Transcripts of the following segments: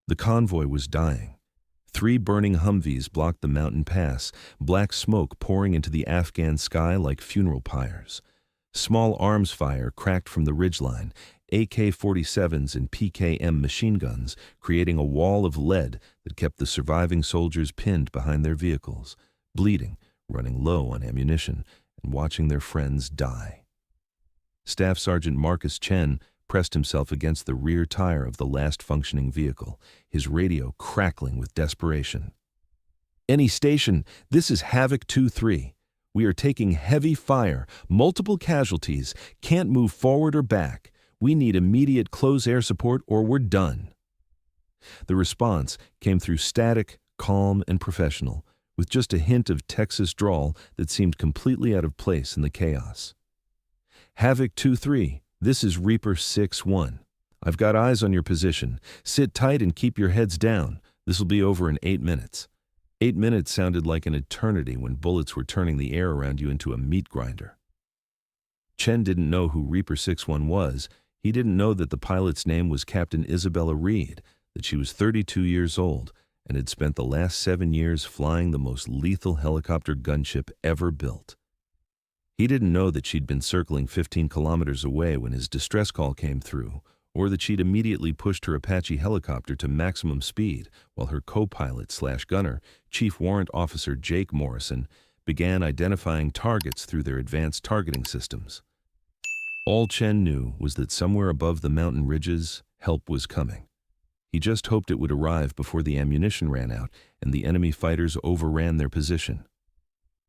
The convoy was dying. 3 burning Humvees blocked the mountain pass, black smoke pouring into the Afghan sky like funeral pyres. Small arms fire cracked from the ridgeline, AK-47s and PKM machine guns creating a wall of lead that kept the surviving soldiers pinned behind their vehicles, bleeding, running low on ammunition, and watching their friends die. Staff Sergeant Marcus Chen pressed himself against the rear tire of the last functioning vehicle, his radio crackling with desperation. "Any station, this is Havoc 2-3. We are taking heavy fire, multiple casualties, can't move forward or back. We need immediate close air support or we're done." The response came through static, calm, and professional, with just a hint of Texas drawl that seemed completely out of place in the chaos. "Havoc 2-3, this is Reaper 6-1. I've got eyes on your position. Sit tight and keep your heads down. This'll be over in 8 minutes. 8 minutes sounded like an eternity when bullets were turning the air around you into a meat grinder. Chen didn't know who Reaper 6-1 was. He didn't know that the pilot's name was Captain Isabella Reed, that she was 32 years old, and had spent the last 7 years flying the most lethal helicopter gunship ever built. He didn't know that she'd been circling 15 kilometers away when his distress call came through, or that she'd immediately pushed her Apache helicopter to maximum speed while her co-pilot/gunner, Chief Warrant Officer Jake Morrison, began identifying targets through their advanced targeting systems. All Chen knew was that somewhere above the mountain ridges, help was coming. He just hoped it would arrive before the ammunition ran out and the enemy fighters overran their position.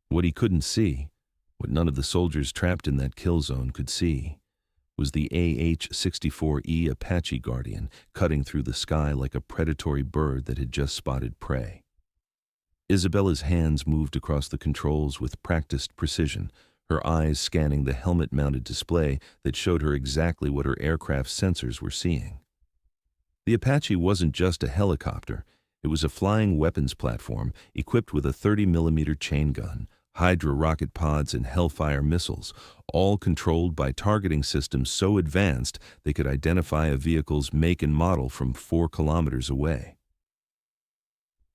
What he couldn't see, what none of the soldiers trapped in that kill zone could see, was the AH-64E Apache Guardian cutting through the sky like a predatory bird that had just spotted prey. Isabella's hands moved across the controls with practiced precision, her eyes scanning the helmet-mounted display that showed her exactly what her aircraft's sensors were seeing. The Apache wasn't just a helicopter, it was a flying weapons platform equipped with a 30mm chain gun, Hydra rocket pods, and Hellfire missiles, all controlled by targeting systems so advanced they could identify a vehicle's make and model from 4 kilometers away.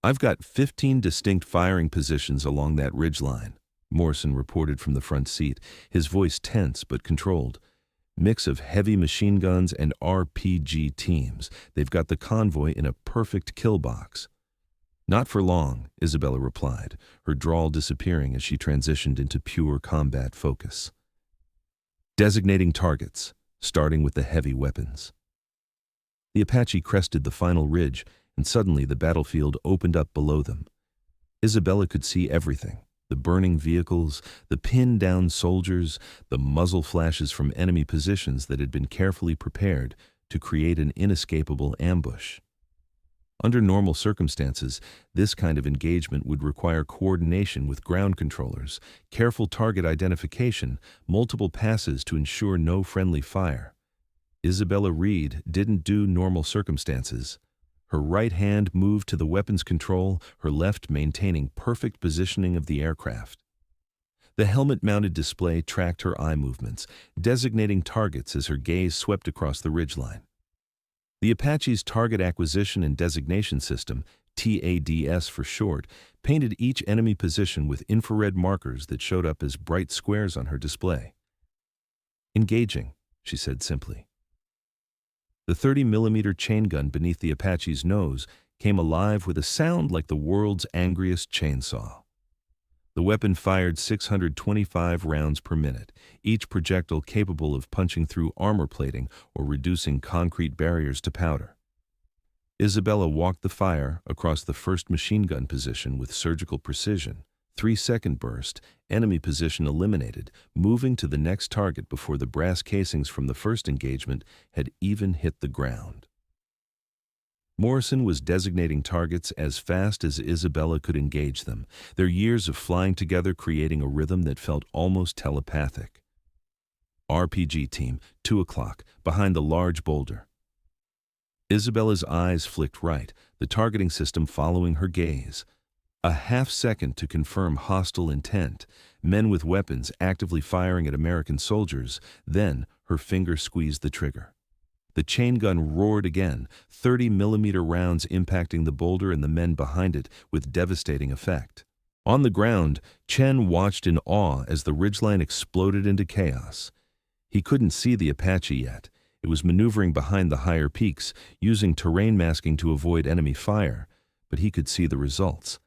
"I've got 15 distinct firing positions along that ridgeline," Morrison reported from the front seat, his voice tense but controlled. "Mix of heavy machine guns and RPG teams. They've got the convoy in a perfect kill box." "Not for long," Isabella replied, her drawl disappearing as she transitioned into pure combat focus. Designating targets, starting with the heavy weapons. The Apache crested the final ridge, and suddenly the battlefield opened up below them. Isabella could see everything: the burning vehicles, the pinned-down soldiers, the muzzle flashes from enemy positions that had been carefully prepared to create an inescapable ambush. Under normal circumstances, this kind of engagement would require coordination with ground controllers, careful target identification, multiple passes to ensure no friendly fire. Isabella Reed didn't do normal circumstances. Her right hand moved to the weapons control, her left maintaining perfect positioning of the aircraft. The helmet-mounted display tracked her eye movements, designating targets as her gaze swept across the ridgeline. The Apache's Target Acquisition and Designation System, TADS for short, painted each enemy position with infrared markers that showed up as bright squares on her display. "Engaging," she said simply. The 30mm chain gun beneath the Apache's nose came alive with a sound like the world's angriest chainsaw. The weapon fired 625 rounds per minute, each projectile capable of punching through armor plating or reducing concrete barriers to powder. Isabella walked the fire across the first machine gun position with surgical precision. 3-second burst, enemy position eliminated, moving to the next target before the brass casings from the first engagement had even hit the ground. Morrison was designating targets as fast as Isabella could engage them, their years of flying together creating a rhythm that felt almost telepathic. "RPG team, 2 o'clock, behind the large boulder." Isabella's eyes flicked right, the targeting system following her gaze. A half-second to confirm hostile intent, men with weapons actively firing at American soldiers, then her finger squeezed the trigger. The chain gun roared again, 30-millimeter rounds impacting the boulder and the men behind it with devastating effect. On the ground, Chen watched in awe as the ridgeline exploded into chaos. He couldn't see the Apache yet. It was maneuvering behind the higher peaks, using terrain masking to avoid enemy fire, but he could see the results.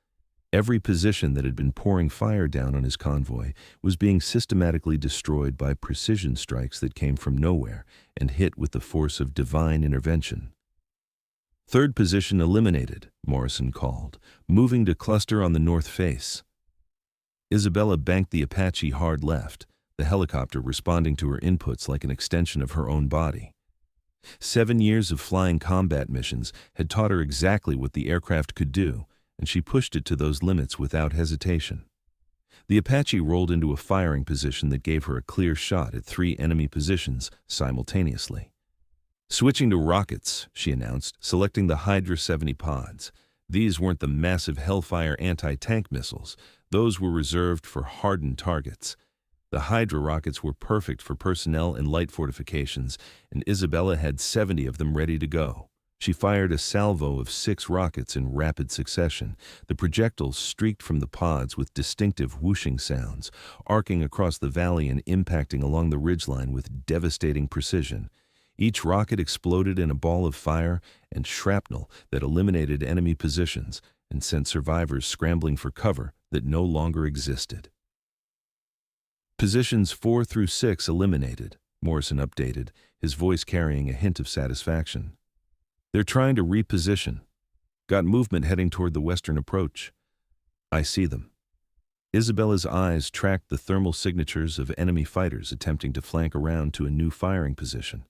Every position that had been pouring fire down on his convoy was being systematically destroyed by precision strikes that came from nowhere and hit with the force of divine intervention. Third position eliminated, Morrison called, moving to cluster on the north face. Isabella banked the Apache hard left, the helicopter responding to her inputs like an extension of her own body. 7 years of flying combat missions had taught her exactly what the aircraft could do, and she pushed it to those limits without hesitation. The Apache rolled into a firing position that gave her a clear shot at 3 enemy positions simultaneously. Switching to rockets, she announced, selecting the Hydra 70 pods. These weren't the massive Hellfire anti-tank missiles. Those were reserved for hardened targets. The Hydra rockets were perfect for personnel and light fortifications, and Isabella had 70 of them ready to go. She fired a salvo of 6 rockets in rapid succession. The projectiles streaked from the pods with distinctive whooshing sounds, arcing across the valley and impacting along the ridgeline with devastating precision. Each rocket exploded in a ball of fire and shrapnel that eliminated enemy positions and sent survivors scrambling for cover that no longer existed. Positions 4 through 6 eliminated, Morrison updated, his voice carrying a hint of satisfaction. They're trying to reposition. Got movement heading toward the western approach. I see them. Isabella's eyes tracked the thermal signatures of enemy fighters attempting to flank around to a new firing position.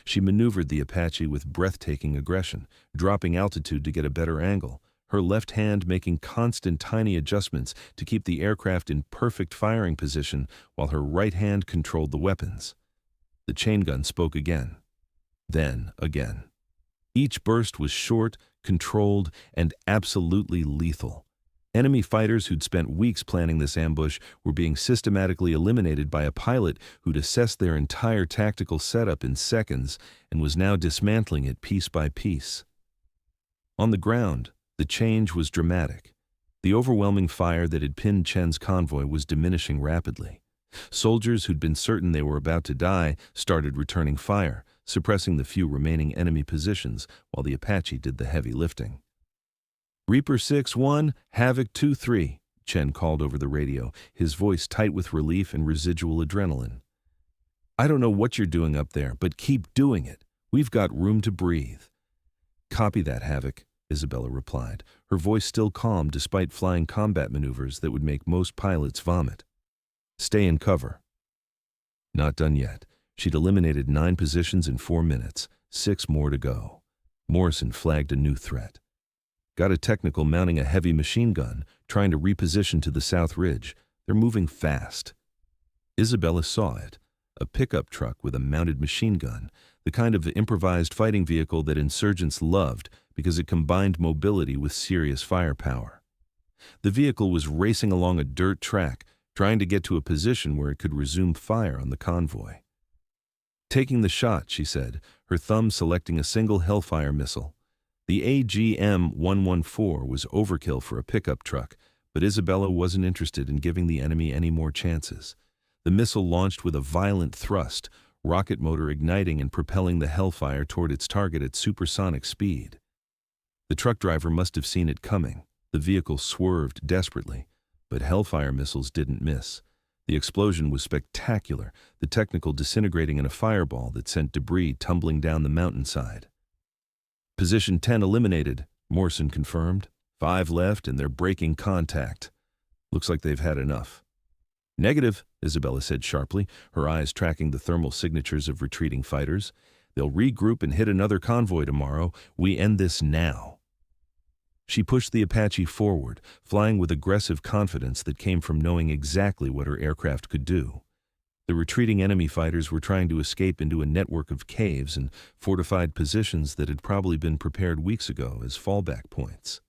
She maneuvered the Apache with breathtaking aggression, dropping altitude to get a better angle, her left hand making constant tiny adjustments to keep the aircraft in perfect firing position while her right hand controlled the weapons. The chain gun spoke again. Then again. Each burst was short, controlled, and absolutely lethal. Enemy fighters who'd spent weeks planning this ambush were being systematically eliminated by a pilot who'd assessed their entire tactical setup in seconds and was now dismantling it piece by piece. On the ground, the change was dramatic. The overwhelming fire that had pinned Chen's convoy was diminishing rapidly. Soldiers who'd been certain they were about to die started returning fire, suppressing the few remaining enemy positions while the Apache did the heavy lifting. Reaper 6-1, Havoc 2-3, Chen called over the radio, his voice tight with relief and residual adrenaline. I don't know what you're doing up there, but keep doing it. We've got room to breathe. Copy that, Havoc, Isabella replied, her voice still calm despite flying combat maneuvers that would make most pilots vomit. Stay in cover. Not done yet. She'd eliminated 9 positions in 4 minutes, 6 more to go. Morrison flagged a new threat. Got a technical mounting a heavy machine gun, trying to reposition to the south ridge. They're moving fast. Isabella saw it, a pickup truck with a mounted machine gun, the kind of improvised fighting vehicle that insurgents loved because it combined mobility with serious firepower. The vehicle was racing along a dirt track, trying to get to a position where it could resume fire on the convoy. Taking the shot, she said, her thumb selecting a single Hellfire missile. The AGM-114 was overkill for a pickup truck, but Isabella wasn't interested in giving the enemy any more chances. The missile launched with a violent thrust, rocket motor igniting and propelling the Hellfire toward its target at supersonic speed. The truck driver must have seen it coming. The vehicle swerved desperately, but Hellfire missiles didn't miss. The explosion was spectacular, the technical disintegrating in a fireball that sent debris tumbling down the mountainside. Position 10 eliminated, Morrison confirmed. 5 left and they're breaking contact. Looks like they've had enough. Negative, Isabella said sharply, her eyes tracking the thermal signatures of retreating fighters. They'll regroup and hit another convoy tomorrow. We end this now. She pushed the Apache forward, flying with aggressive confidence that came from knowing exactly what her aircraft could do. The retreating enemy fighters were trying to escape into a network of caves and fortified positions that had probably been prepared weeks ago as fallback points.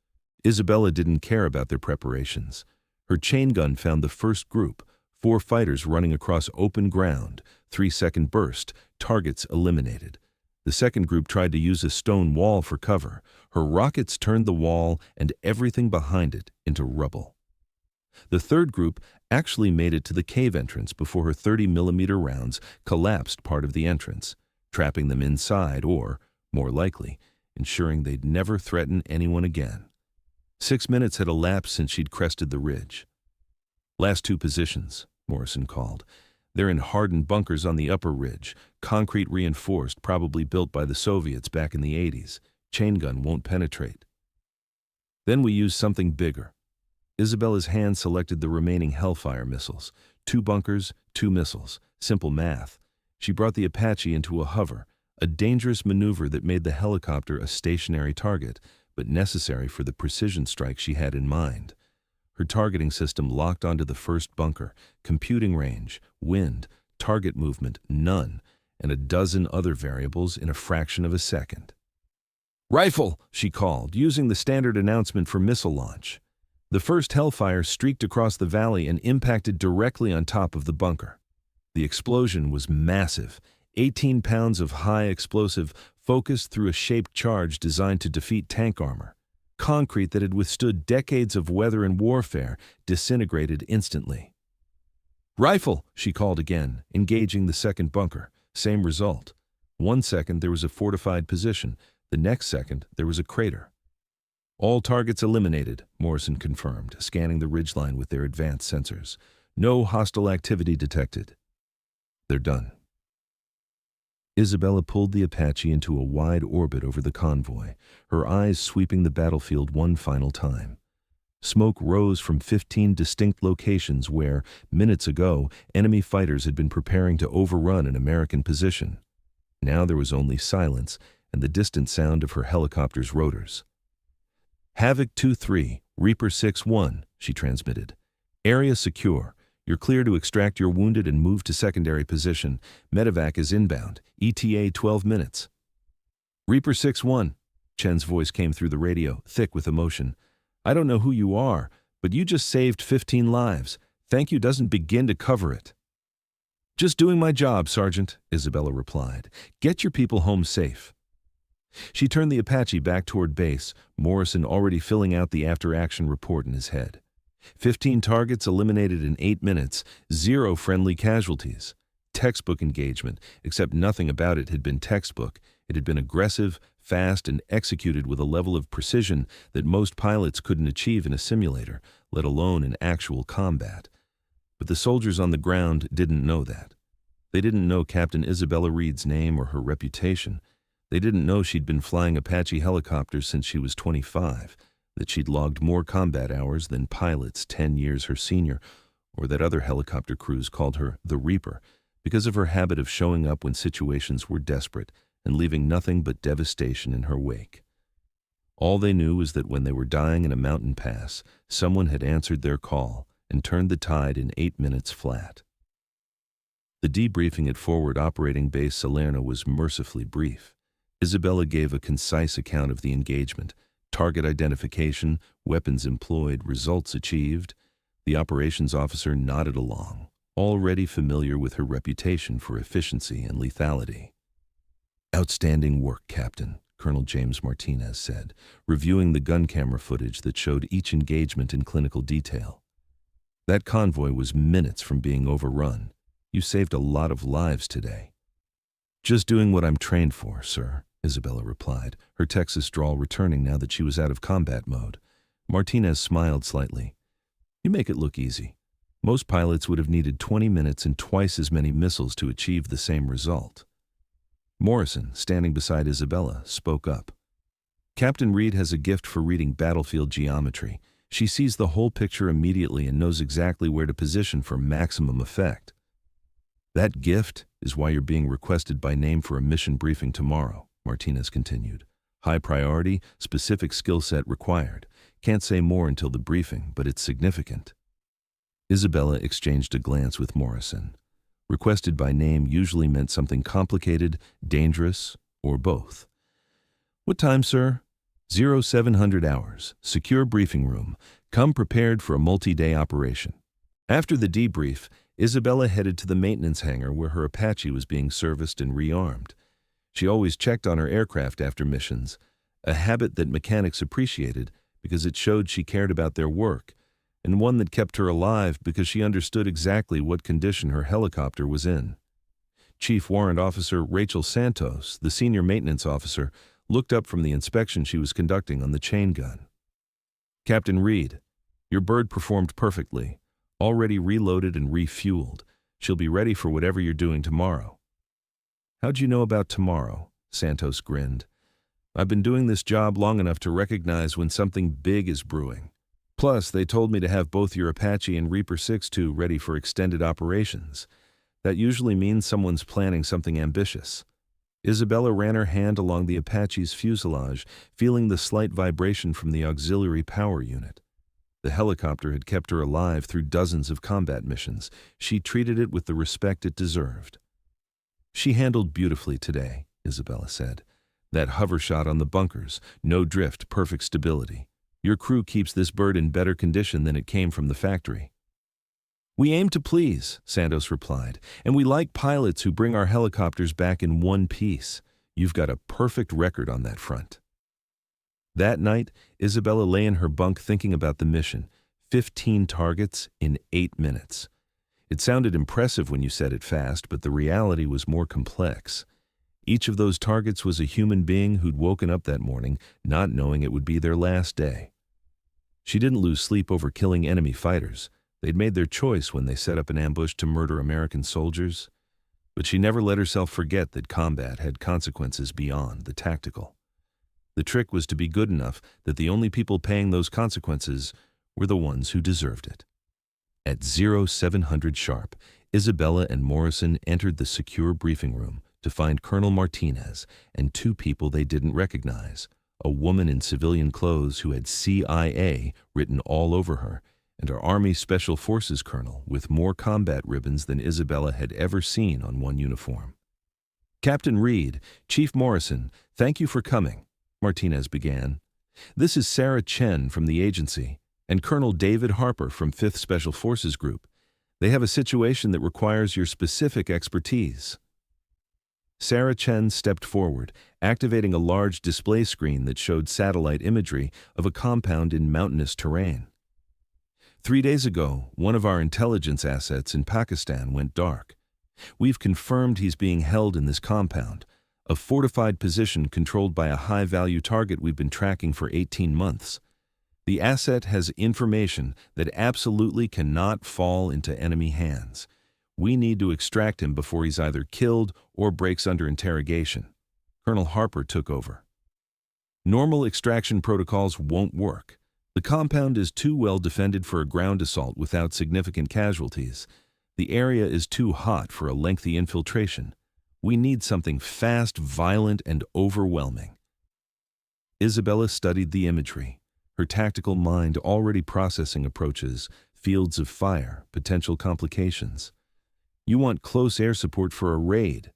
Isabella didn't care about their preparations. Her chain gun found the first group, 4 fighters running across open ground, 3-second burst, targets eliminated. The The second group tried to use a stone wall for cover. Her rockets turned the wall and everything behind it into rubble. The third group actually made it to the cave entrance before her 30-millimeter rounds collapsed part of the entrance, trapping them inside or, more likely, ensuring they'd never threaten anyone again. 6 minutes had elapsed since she'd crested the ridge. "Last two positions," Morrison called. "They're in hardened bunkers on the upper ridge, concrete reinforced, probably built by the Soviets back in the 80s. Chain gun won't penetrate." Then we use something bigger. Isabella's hand selected the remaining Hellfire missiles. 2 bunkers, 2 missiles. Simple math. She brought the Apache into a hover, a dangerous maneuver that made the helicopter a stationary target, but necessary for the precision strike she had in mind. Her targeting system locked onto the first bunker, computing range, wind, target movement, none, and a dozen other variables in a fraction of a second. "Rifle!" she called, using the standard announcement for missile launch. The first Hellfire streaked across the valley and impacted directly on top of the bunker. The explosion was massive, 18 pounds of high explosive focused through a shaped charge designed to defeat tank armor. Concrete that had withstood decades of weather and warfare disintegrated instantly. "Rifle!" she called again, engaging the second bunker. Same result. 1 second there was a fortified position. The next second there was a crater. "All targets eliminated," Morrison confirmed, scanning the ridgeline with their advanced sensors. "No hostile activity detected." "They're done." Isabella pulled the Apache into a wide orbit over the convoy, her eyes sweeping the battlefield one final time. Smoke rose from 15 distinct locations where, minutes ago, enemy fighters had been preparing to overrun an American position. Now there was only silence and the distant sound of her helicopter's rotors. "Havoc 2-3, Reaper 6-1, she transmitted. "Area secure. You're clear to extract your wounded and move to secondary position. Medevac is inbound. ETA 12 minutes. "Reaper 6-1, Chen's voice came through the radio, thick with emotion. "I don't know who you are, but you just saved 15 lives. Thank you doesn't begin to cover it." "Just doing my job, Sergeant," Isabella replied. "Get your people home safe." She turned the Apache back toward base, Morrison already filling out the after-action report in his head. 15 targets eliminated in 8 minutes, 0 friendly casualties. Textbook engagement, except nothing about it had been textbook. It had been aggressive, fast, and executed with a level of precision that most pilots couldn't achieve in a simulator, let alone in actual combat. But the soldiers on the ground didn't know that. They didn't know Captain Isabella Reed's name or her reputation. They didn't know she'd been flying Apache helicopters since she was 25, that she'd logged more combat hours than pilots 10 years her senior, or that other helicopter crews called her the Reaper because of her habit of showing up when situations were desperate and leaving nothing but devastation in her wake. All they knew was that when they were dying in a mountain pass, someone had answered their call and turned the tide in 8 minutes flat. The debriefing at Forward Operating Base Salerno was mercifully brief. Isabella gave a concise account of the engagement, target identification, weapons employed, results achieved. The operations officer nodded along, already familiar with her reputation for efficiency and lethality. "Outstanding work, Captain," Colonel James Martinez said, reviewing the gun camera footage that showed each engagement in clinical detail. "That convoy was minutes from being overrun. You saved a lot of lives today." "Just doing what I'm trained for, sir," Isabella replied, her Texas drawl returning now that she was out of combat mode. Martinez smiled slightly. "You make it look easy. Most pilots would have needed 20 minutes and twice as many missiles to achieve the same result." Morrison, standing beside Isabella, spoke up. "Captain Reed has a gift for reading battlefield geometry. She sees the whole picture immediately and knows exactly where to position for maximum effect. That gift is why you're being requested by name for a mission briefing tomorrow," Martinez continued. "High priority, specific skill set required. Can't say more until the briefing, but it's significant." Isabella exchanged a glance with Morrison. Requested by name usually meant something complicated, dangerous, or both. "What time, sir?" 0700 hours. Secure briefing room. Come prepared for a multi-day operation." After the debrief, Isabella headed to the maintenance hangar where her Apache was being serviced and rearmed. She always checked on her aircraft after missions, a habit that mechanics appreciated because it showed she cared about their work, and one that kept her alive because she understood exactly what condition her helicopter was in. Chief Warrant Officer Rachel Santos, the senior maintenance officer, looked up from the inspection she was conducting on the chain gun. "Captain Reed, your bird performed perfectly, already reloaded and refueled. She'll be ready for whatever you're doing tomorrow." "How'd you know about tomorrow?" Santos grinned. "I've been doing this job long enough to recognize when something big is brewing. Plus, they told me to have both your Apache and Reaper 6-2 ready for extended operations. That usually means someone's planning something ambitious." Isabella ran her hand along the Apache's fuselage, feeling the slight vibration from the auxiliary power unit. The helicopter had kept her alive through dozens of combat missions. She treated it with the respect it deserved. "She handled beautifully today," Isabella said. "That hover shot on the bunkers, no drift, perfect stability. Your crew keeps this bird in better condition than it came from the factory." "We aim to please," Santos replied, "and we like pilots who bring our helicopters back in one piece. You've got a perfect record on that front." That night, Isabella lay in her bunk thinking about the mission. 15 targets in 8 minutes. It sounded impressive when you said it fast, but the reality was more complex. Each of those targets was a human being who'd woken up that morning not knowing it would be their last day. She didn't lose sleep over killing enemy fighters. They'd made their choice when they set up an ambush to murder American soldiers. But she never let herself forget that combat had consequences beyond the tactical. The trick was to be good enough that the only people paying those consequences were the ones who deserved it. At 0700 sharp, Isabella and Morrison entered the secure briefing room to find Colonel Martinez and 2 people they didn't recognize, a woman in civilian clothes who had CIA written all over her, and our Army Special Forces colonel with more combat ribbons than Isabella had ever seen on one uniform. "Captain Reed, Chief Morrison, thank you for coming," Martinez began. "This is Sarah Chen from the agency, and Colonel David Harper from 5th Special Forces Group. They have a situation that requires your specific expertise." Sarah Chen stepped forward, activating a large display screen that showed satellite imagery of a compound in mountainous terrain. 3 days ago, one of our intelligence assets in Pakistan went dark. We've confirmed he's being held in this compound, a fortified position controlled by a high-value target we've been tracking for 18 months. The asset has information that absolutely cannot fall into enemy hands. We need to extract him before he's either killed or breaks under interrogation. Colonel Harper took over. "Normal extraction protocols won't work. The compound is too well defended for a ground assault without significant casualties. The area is too hot for a lengthy infiltration. We need something fast, violent, and overwhelming." Isabella studied the imagery, her tactical mind already processing approaches, fields of fire, potential complications. "You want close air support for a raid."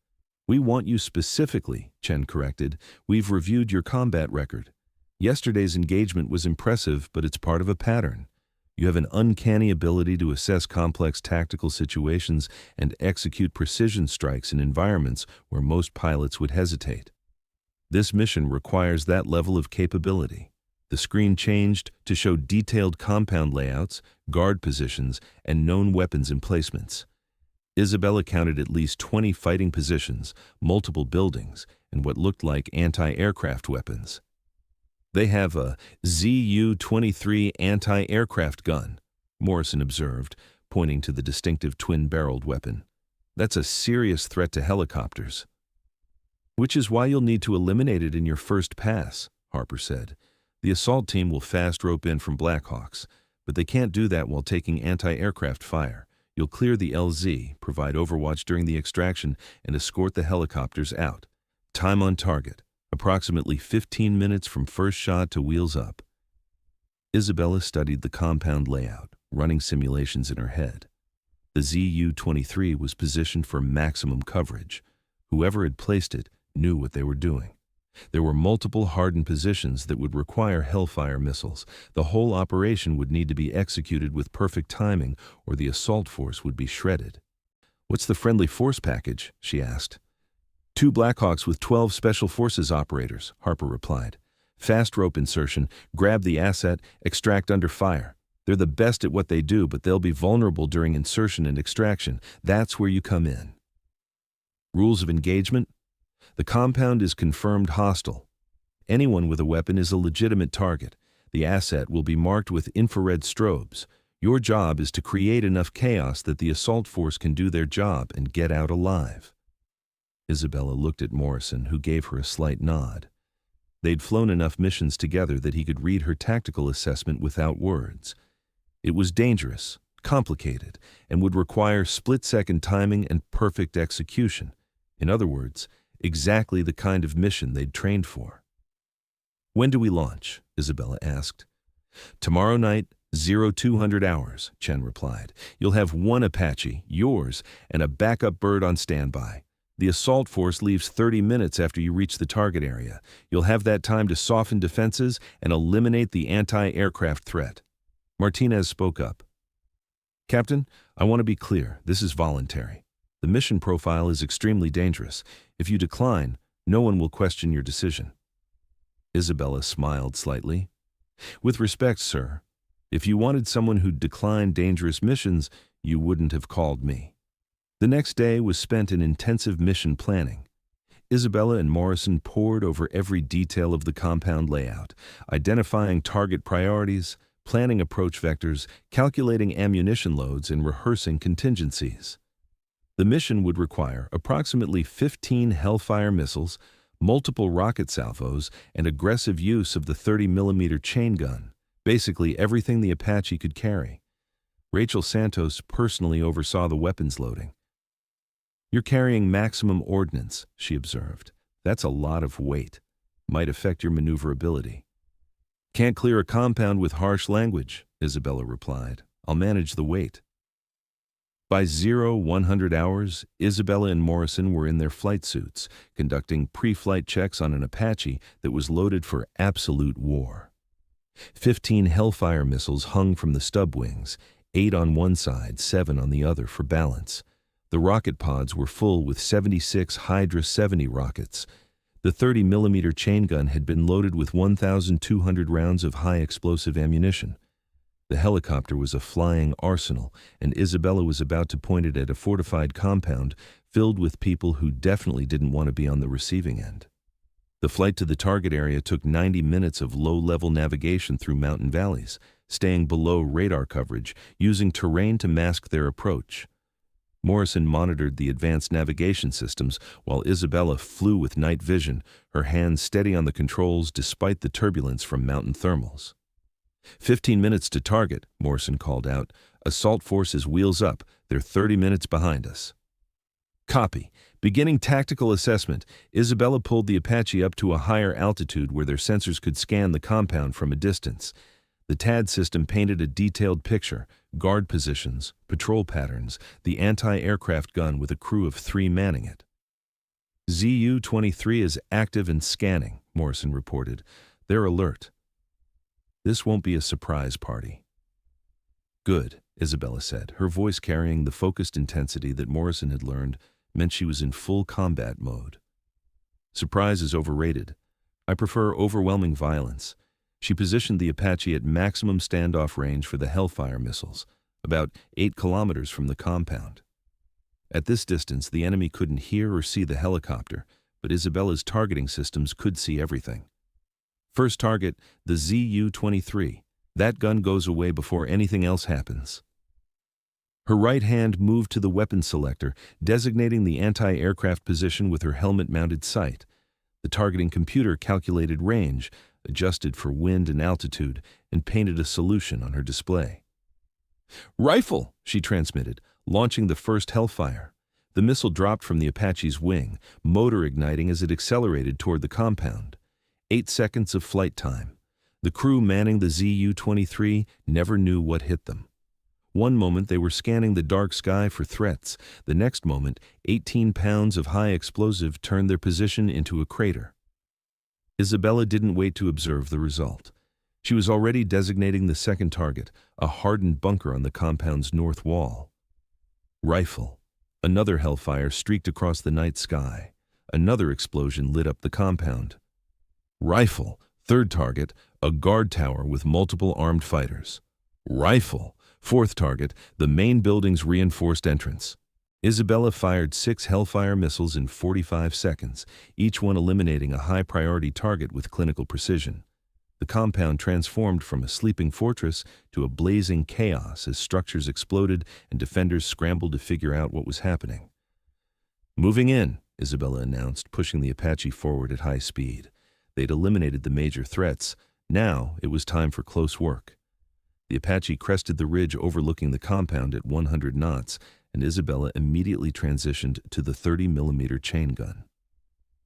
"We want you specifically," Chen corrected. "We've reviewed your combat record. Yesterday's engagement was impressive, but it's part of a pattern. You have an uncanny ability to assess complex tactical situations and execute precision strikes in environments where most pilots would hesitate. This mission requires that level of capability." The screen changed to show detailed compound layouts, guard positions, and known weapons emplacements. Isabella counted at least 20 fighting positions, multiple buildings, and what looked like anti-aircraft weapons. "They have a ZU-23 anti-aircraft gun," Morrison observed, pointing to the distinctive twin-barreled weapon. "That's a serious threat to helicopters." "Which is why you'll need to eliminate it in your first pass," Harper said. "The assault team will fast rope in from Blackhawks, but they can't do that while taking anti-aircraft fire. You'll clear the LZ, provide overwatch during the extraction, and escort the helicopters out. Time on target, approximately 15 minutes from first shot to wheels up." Isabella studied the compound layout, running simulations in her head. The ZU-23 was positioned for maximum coverage. Whoever had placed it knew what they were doing. There were multiple hardened positions that would require Hellfire missiles. The whole operation would need to be executed with perfect timing, or the assault force would be shredded. "What's the friendly force package?" she asked. 2 Blackhawks with 12 Special Forces operators, Harper replied. Fast rope insertion, grab the asset, extract under fire. They're the best at what they do, but they'll be vulnerable during insertion and extraction. That's where you come in. Rules of engagement? The compound is confirmed hostile. Anyone with a weapon is a legitimate target. The asset will be marked with infrared strobes. Your job is to create enough chaos that the assault force can do their job and get out alive. Isabella looked at Morrison, who gave her a slight nod. They'd flown enough missions together that he could read her tactical assessment without words. It was dangerous, complicated, and would require split-second timing and perfect execution. In other words, exactly the kind of mission they'd trained for. When do we launch? Isabella asked. Tomorrow night, 0200 hours, Chen replied. You'll have 1 Apache, yours, and a backup bird on standby. The assault force leaves 30 minutes after you reach the target area. You'll have that time to soften defenses and eliminate the anti-aircraft threat. Martinez spoke up. Captain, I want to be clear, this is voluntary. The mission profile is extremely dangerous. If you decline, no one will question your decision. Isabella smiled slightly. With respect, sir, if you wanted someone who'd decline dangerous missions, you wouldn't have called me. The next day was spent in intensive mission planning. Isabella and Morrison pored over every detail of the compound layout, identifying target priorities, planning approach vectors, calculating ammunition loads, and rehearsing contingencies. The mission would require approximately 15 Hellfire missiles, multiple rocket salvos, and aggressive use of the 30mm chain gun, basically everything the Apache could carry. Rachel Santos personally oversaw the weapons loading. You're carrying maximum ordnance, she observed. That's a lot of weight. Might affect your maneuverability. Can't clear a compound with harsh language, Isabella replied. I'll manage the weight. By 0100 hours, Isabella and Morrison were in their flight suits, conducting pre-flight checks on an Apache that was loaded for absolute war. 15 Hellfire missiles hung from the stub wings, 8 on one side, 7 on the other for balance. The rocket pods were full with 76 Hydra 70 rockets. The 30mm chain gun had been loaded with 1,200 rounds of high-explosive ammunition. The helicopter was a flying arsenal, and Isabella was about to point it at a fortified compound filled with people who definitely didn't want to be on the receiving end. The flight to the target area took 90 minutes of low-level navigation through mountain valleys, staying below radar coverage, using terrain to mask their approach. Morrison monitored the advanced navigation systems while Isabella flew with night vision, her hands steady on the controls despite the turbulence from mountain thermals. 15 minutes to target, Morrison called out. Assault forces wheels up. They're 30 minutes behind us. Copy. Beginning tactical assessment, Isabella pulled the Apache up to a higher altitude where their sensors could scan the compound from a distance. The TAD system painted a detailed picture, guard positions, patrol patterns, the anti-aircraft gun with a crew of 3 manning it. ZU-23 is active and scanning, Morrison reported. They're alert. This won't be a surprise party. Good, Isabella said, her voice carrying the focused intensity that Morrison had learned meant she was in full combat mode. Surprise is overrated. I prefer overwhelming violence. She positioned the Apache at maximum standoff range for the Hellfire missiles, about 8 kilometers from the compound. At this distance, the enemy couldn't hear or see the helicopter, but Isabella's targeting systems could see everything. First target, the ZU-23. That gun goes away before anything else happens. Her right hand moved to the weapon selector, designating the anti-aircraft position with her helmet-mounted sight. The targeting computer calculated range, adjusted for wind and altitude, and painted a solution on her display. Rifle, she transmitted, launching the first Hellfire. The missile dropped from the Apache's wing, motor igniting as it accelerated toward the compound. 8 seconds of flight time. The crew manning the ZU-23 never knew what hit them. One moment they were scanning the dark sky for threats. The next moment, 18 pounds of high explosive turned their position into a crater. Isabella didn't wait to observe the result. She was already designating the second target, a hardened bunker on the compound's north wall. Rifle. Another Hellfire streaked across the night sky. Another explosion lit up the compound. Rifle, third target, a guard tower with multiple armed fighters. Rifle, fourth target, the main building's reinforced entrance. Isabella fired 6 Hellfire missiles in 45 seconds, each one eliminating a high-priority target with clinical precision. The compound transformed from a sleeping fortress to a blazing chaos as structures exploded and defenders scrambled to figure out what was happening. "Moving in," Isabella announced, pushing the Apache forward at high speed. They'd eliminated the major threats. Now it was time for close work. The Apache crested the ridge overlooking the compound at 100 knots, and Isabella immediately transitioned to the 30mm chain gun.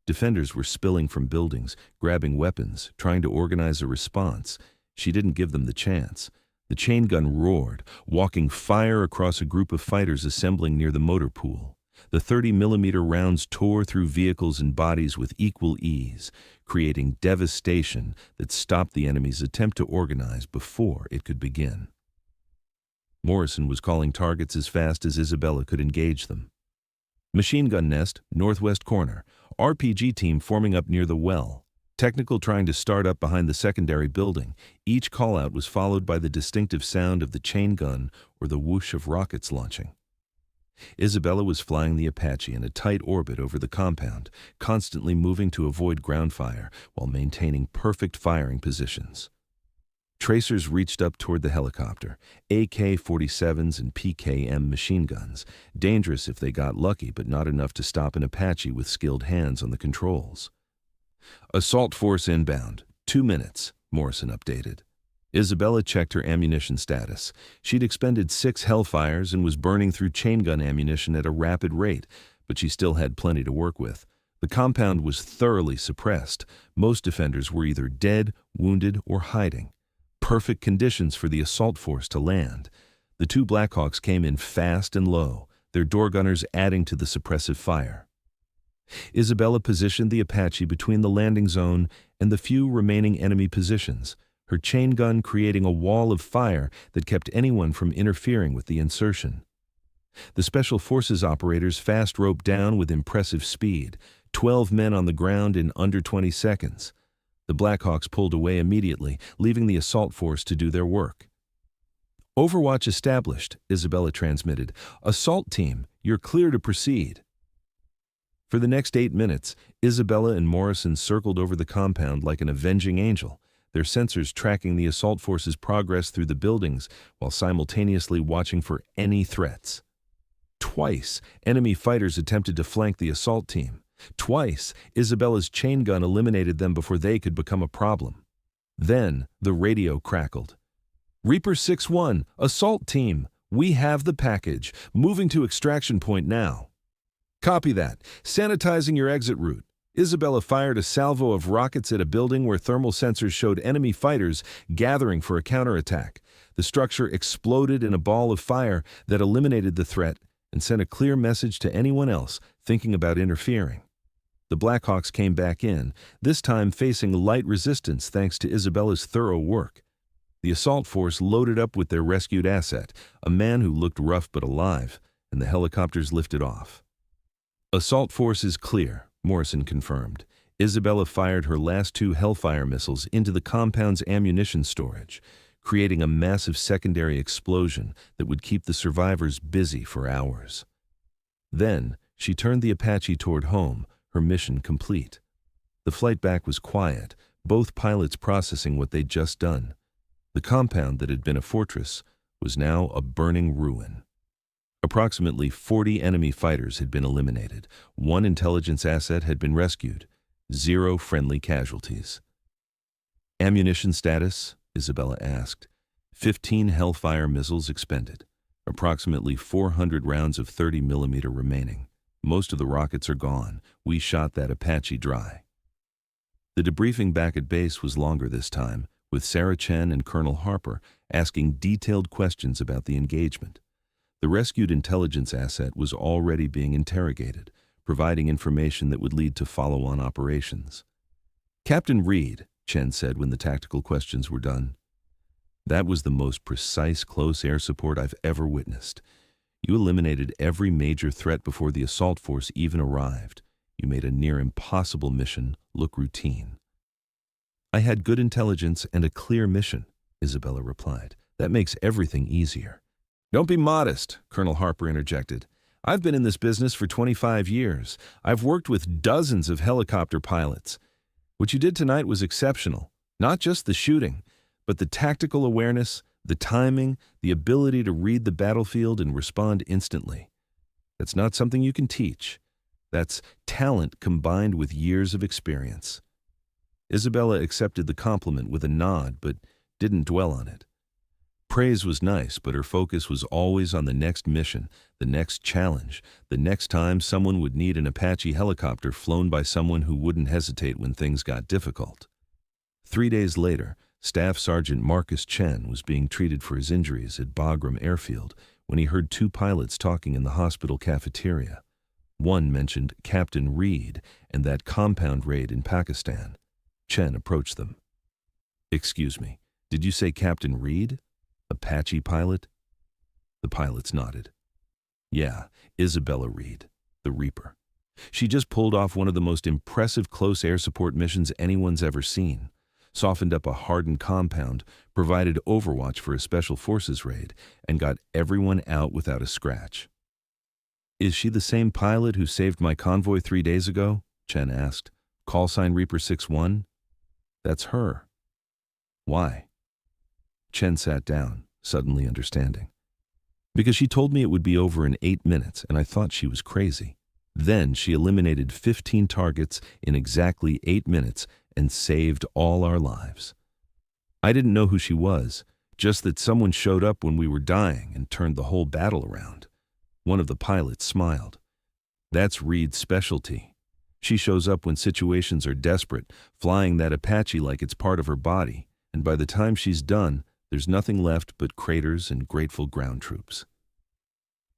Defenders were spilling from buildings, grabbing weapons, trying to organize a response. She didn't give them the chance. The chain gun roared, walking fire across a group of fighters assembling near the motor pool. The 30mm rounds tore through vehicles and bodies with equal ease, creating devastation that stopped the enemy's attempt to organize before it could begin. Morrison was calling targets as fast as Isabella could engage them. Machine gun nest, northwest corner. RPG team forming up near the well. Technical trying to start up behind the secondary building. Each call-out was followed by the distinctive sound of the chain gun or the whoosh of rockets launching. Isabella was flying the Apache in a tight orbit over the compound, constantly moving to avoid ground fire while maintaining perfect firing positions. Tracers reached up toward the helicopter, AK-47s and PKM machine guns, dangerous if they got lucky but not enough to stop an Apache with skilled hands on the controls. "Assault force inbound, 2 minutes," Morrison updated. Isabella checked her ammunition status. She'd expended 6 Hellfires and was burning through chain gun ammunition at a rapid rate, but she still had plenty to work with. The compound was thoroughly suppressed. Most defenders were either dead, wounded, or hiding. Perfect conditions for the assault force to land. The 2 Blackhawks came in fast and low, their door gunners adding to the suppressive fire. Isabella positioned the Apache between the landing zone and the few remaining enemy positions, her chain gun creating a wall of fire that kept anyone from interfering with the insertion. The Special Forces operators fast roped down with impressive speed, 12 men on the ground in under 20 seconds. The Blackhawks pulled away immediately, leaving the assault force to do their work. "Overwatch established," Isabella transmitted. "Assault team, you're clear to proceed." For the next 8 minutes, Isabella and Morrison circled over the compound like an avenging angel, their sensors tracking the assault force's progress through the buildings while simultaneously watching for any threats. Twice, enemy fighters attempted to flank the assault team. Twice, Isabella's chain gun eliminated them before they could become a problem. Then, the radio crackled. "Reaper 6-1, assault team, we have the package, moving to extraction point now." "Copy that. Sanitizing your exit route." Isabella fired a salvo of rockets at a building where thermal sensors showed enemy fighters gathering for a counterattack. The structure exploded in a ball of fire that eliminated the threat and sent a clear message to anyone else thinking about interfering. The Blackhawks came back in, this time facing light resistance thanks to Isabella's thorough work. The assault force loaded up with their rescued asset, a man who looked rough but alive, and the helicopters lifted off. "Assault force is clear," Morrison confirmed. Isabella fired her last 2 Hellfire missiles into the compound's ammunition storage, creating a massive secondary explosion that would keep the survivors busy for hours. Then, she turned the Apache toward home, her mission complete. The flight back was quiet, both pilots processing what they'd just done. The compound that had been a fortress was now a burning ruin. Approximately 40 enemy fighters had been eliminated. 1 intelligence asset had been rescued. 0 friendly casualties. "Ammunition status?" Isabella asked. 15 Hellfire missiles expended. Approximately 400 rounds of 30mm remaining. Most of the rockets are gone. We shot that Apache dry. The debriefing back at base was longer this time, with Sarah Chen and Colonel Harper asking detailed questions about the engagement. The rescued intelligence asset was already being interrogated, providing information that would lead to follow-on operations. "Captain Reed," Chen said when the tactical questions were done, "that was the most precise close air support I've ever witnessed. You eliminated every major threat before the assault force even arrived. You made a near impossible mission look routine. I had good intelligence and a clear mission, Isabella replied. That makes everything easier. Don't be modest, Colonel Harper interjected. I've been in this business for 25 years. I've worked with dozens of helicopter pilots. What you did tonight was exceptional. Not just the shooting, but the tactical awareness, the timing, the ability to read the battlefield and respond instantly. That's not something you can teach. That's talent combined with years of experience. Isabella accepted the compliment with a nod, but didn't dwell on it. Praise was nice, but her focus was always on the next mission, the next challenge, the next time someone would need an Apache helicopter flown by someone who wouldn't hesitate when things got difficult. 3 days later, Staff Sergeant Marcus Chen was being treated for his injuries at Bagram Airfield when he heard 2 pilots talking in the hospital cafeteria. One mentioned Captain Reed and that compound raid in Pakistan. Chen approached them. "Excuse me, did you say Captain Reed? Apache pilot?" The pilots nodded. "Yeah, Isabella Reed, the Reaper. She just pulled off one of the most impressive close air support missions anyone's ever seen. Softened up a hardened compound, provided overwatch for a special forces raid, and got everyone out without a scratch." "Is she the same pilot who saved my convoy 3 days ago?" Chen asked. "Call sign Reaper 61? "That's her." "Why?" Chen sat down, suddenly understanding. "Because she told me it would be over in 8 minutes, and I thought she was crazy. Then she eliminated 15 targets in exactly 8 minutes and saved all our lives. I didn't know who she was, just that someone showed up when we were dying and turned the whole battle around." One of the pilots smiled. "That's Reed's specialty. She shows up when situations are desperate, flying that Apache like it's part of her body, and by the time she's done, there's nothing left but craters and grateful ground troops."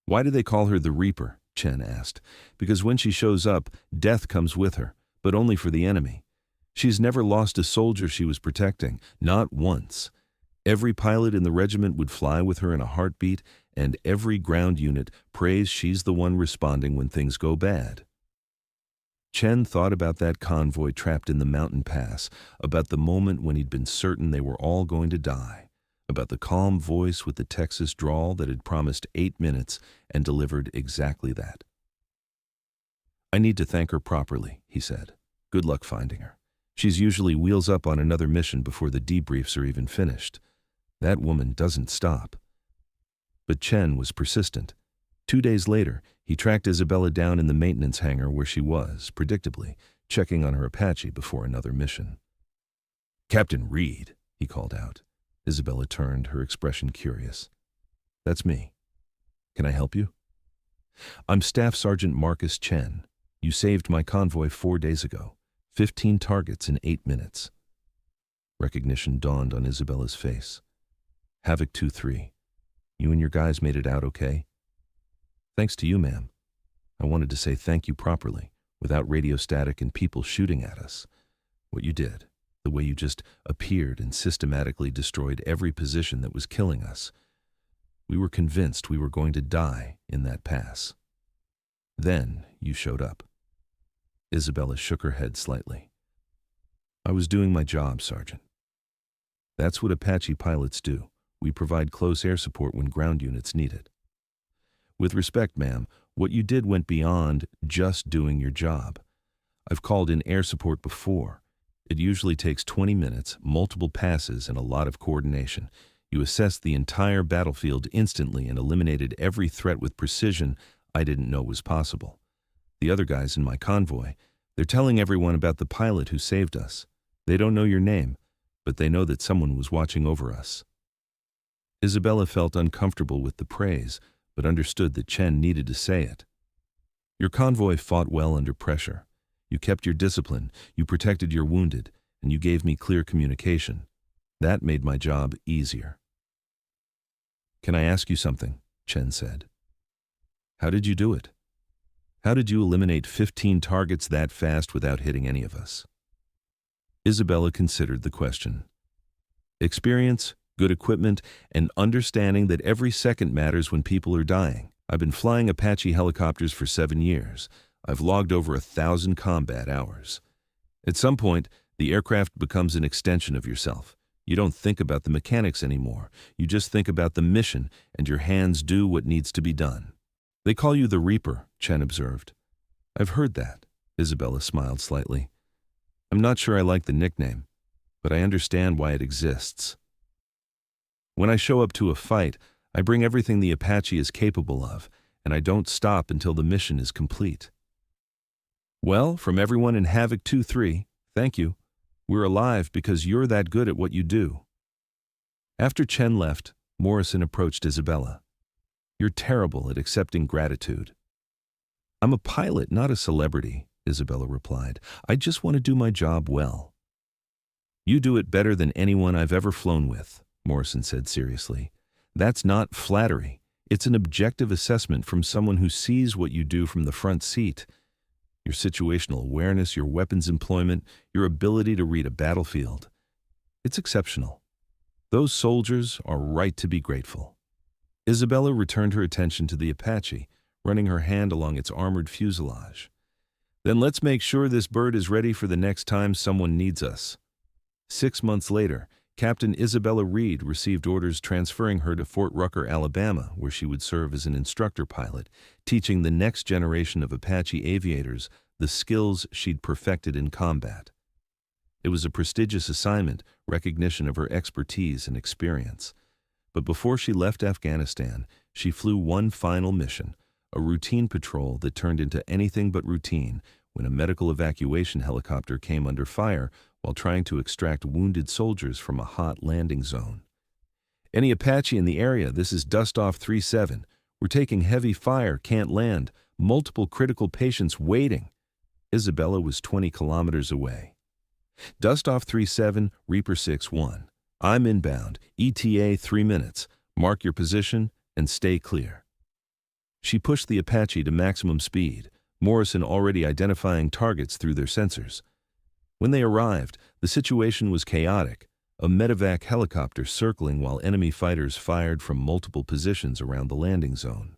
"Why do they call her the Reaper?" Chen asked. "Because when she shows up, death comes with her, but only for the enemy. She's never lost a soldier she was protecting, not once. Every pilot in the regiment would fly with her in a heartbeat, and every ground unit prays she's the one responding when things go bad." Chen thought about that convoy trapped in the mountain pass, about the moment when he'd been certain they were all going to die, about the calm voice with the Texas drawl that had promised 8 minutes and delivered exactly that. "I need to thank her properly," he said. "Good luck finding her. She's usually wheels up on another mission before the debriefs are even finished. That woman doesn't stop." But Chen was persistent. 2 days later, he tracked Isabella down in the maintenance hangar where she was, predictably, checking on her Apache before another mission. "Captain Reed," he called out. Isabella turned, her expression curious. "That's me. Can I help you?" "I'm Staff Sergeant Marcus Chen. You saved my convoy 4 days ago. 15 targets in 8 minutes. Recognition dawned on Isabella's face. "Havoc 2-3. You and your guys made it out okay?" "Thanks to you, ma'am. I wanted to say thank you properly, without radio static and people shooting at us. What you did, the way you just appeared and systematically destroyed every position that was killing us. We were convinced we were going to die in that pass. Then you showed up." Isabella shook her head slightly. "I was doing my job, Sergeant. That's what Apache pilots do. We provide close air support when ground units need it. With respect, ma'am, what you did went beyond just doing your job. I've called in air support before. It usually takes 20 minutes, multiple passes, and a lot of coordination. You assessed the entire battlefield instantly and eliminated every threat with precision I didn't know was possible. The other guys in my convoy, they're telling everyone about the pilot who saved us. They don't know your name, but they know that someone was watching over us." Isabella felt uncomfortable with the praise, but understood that Chen needed to say it. "Your convoy fought well under pressure. You kept your discipline, you protected your wounded, and you gave me clear communication. That made my job easier." "Can I ask you something?" Chen said. "How did you do it? How did you eliminate 15 targets that fast without hitting any of us?" Isabella considered the question. "Experience, good equipment, and understanding that every second matters when people are dying. I've been flying Apache helicopters for 7 years. I've logged over 1,000 combat hours. At some point, the aircraft becomes an extension of yourself. You don't think about the mechanics anymore. You just think about the mission, and your hands do what needs to be done. They call you the Reaper, Chen observed. I've heard that. Isabella smiled slightly. I'm not sure I like the nickname, but I understand why it exists. When I show up to a fight, I bring everything the Apache is capable of, and I don't stop until the mission is complete. Well, from everyone in Havoc 2-3, thank you. We're alive because you're that good at what you do. After Chen left, Morrison approached Isabella. You're terrible at accepting gratitude. I'm a pilot, not a celebrity, Isabella replied. I just want to do my job well. You do it better than anyone I've ever flown with, Morrison said seriously. That's not flattery. It's an objective assessment from someone who sees what you do from the front seat. Your situational awareness, your weapons employment, your ability to read a battlefield. It's exceptional. Those soldiers are right to be grateful. Isabella returned her attention to the Apache, running her hand along its armored fuselage. Then let's make sure this bird is ready for the next time someone needs us. 6 months later, Captain Isabella Reed received orders transferring her to Fort Rucker, Alabama, where she would serve as an instructor pilot, teaching the next generation of Apache aviators the skills she'd perfected in combat. It was a prestigious assignment, recognition of her expertise and experience. But before she left Afghanistan, she flew one final mission, a routine patrol that turned into anything but routine when a medical evacuation helicopter came under fire while trying to extract wounded soldiers from a hot landing zone. Any Apache in the area, this is Dustoff 37. We're taking heavy fire, can't land, multiple critical patients waiting. Isabella was 20 kilometers away. Dustoff 37, Reaper 6-1. I'm inbound, ETA 3 minutes. Mark your position and stay clear. She pushed the Apache to maximum speed, Morrison already identifying targets through their sensors. When they arrived, the situation was chaotic, a medevac helicopter circling while enemy fighters fired from multiple positions around the landing zone.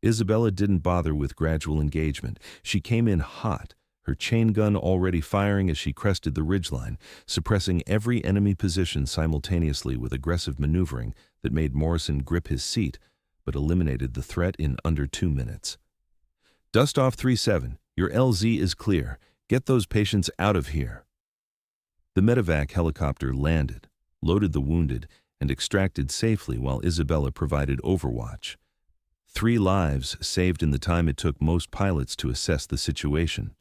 Isabella didn't bother with gradual engagement. She came in hot, her chain gun already firing as she crested the ridgeline, suppressing every enemy position simultaneously with aggressive maneuvering that made Morrison grip his seat, but eliminated the threat in under 2 minutes. Dustoff 37, your LZ is clear. Get those patients out of here. The medevac helicopter landed, loaded the wounded, and extracted safely while Isabella provided overwatch. 3 lives saved in the time it took most pilots to assess the situation.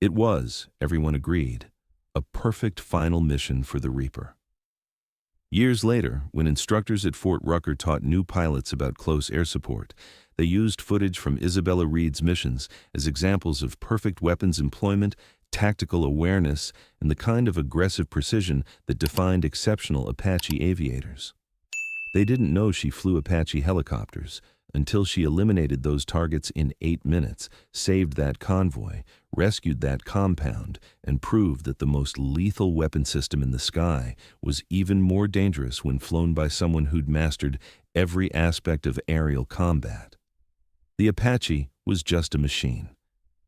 It was, everyone agreed, a perfect final mission for the Reaper. Years later, when instructors at Fort Rucker taught new pilots about close air support, they used footage from Isabella Reed's missions as examples of perfect weapons employment, tactical awareness, and the kind of aggressive precision that defined exceptional Apache aviators. They didn't know she flew Apache helicopters until she eliminated those targets in 8 minutes, saved that convoy, rescued that compound, and proved that the most lethal weapon system in the sky was even more dangerous when flown by someone who'd mastered every aspect of aerial combat. The Apache was just a machine.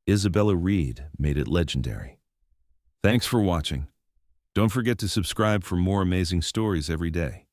Isabella Reed made it legendary. Thanks for watching. Don't forget to subscribe for more amazing stories every day.